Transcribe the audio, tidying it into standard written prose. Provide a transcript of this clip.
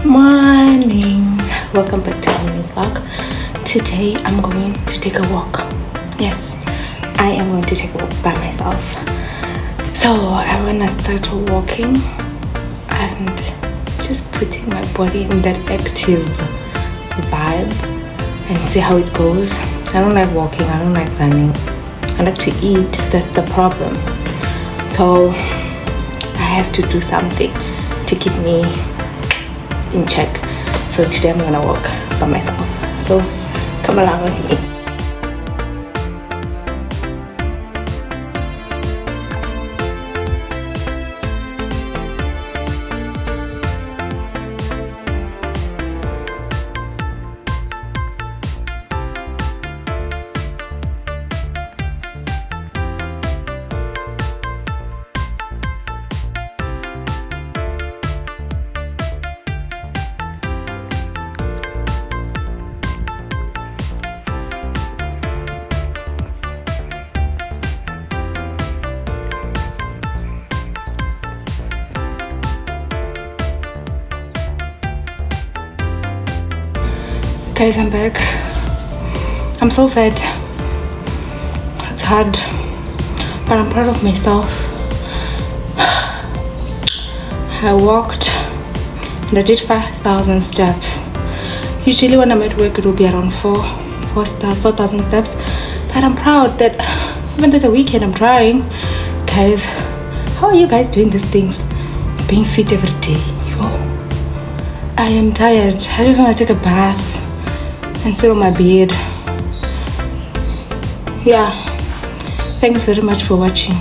Morning, welcome back to my vlog. Today I'm going to take a walk. Yes, I am going to take a walk by myself. So I want to start walking and just putting my body in that active vibe and see how it goes. I don't like walking, I don't like running, I like to eat. That's the problem. So I have to do something to keep me in check. So today I'm gonna walk by myself. So come along with me. Guys, I'm back. I'm so fat. It's hard, but I'm proud of myself. I walked and I did 5,000 steps. Usually when I'm at work it will be around 4,000 steps, but I'm proud that even though it's a weekend I'm trying. Guys, how are you guys doing these things? Being fit every day. Yo, I am tired. I just want to take a bath and sit on my bed. Yeah, thanks very much for watching.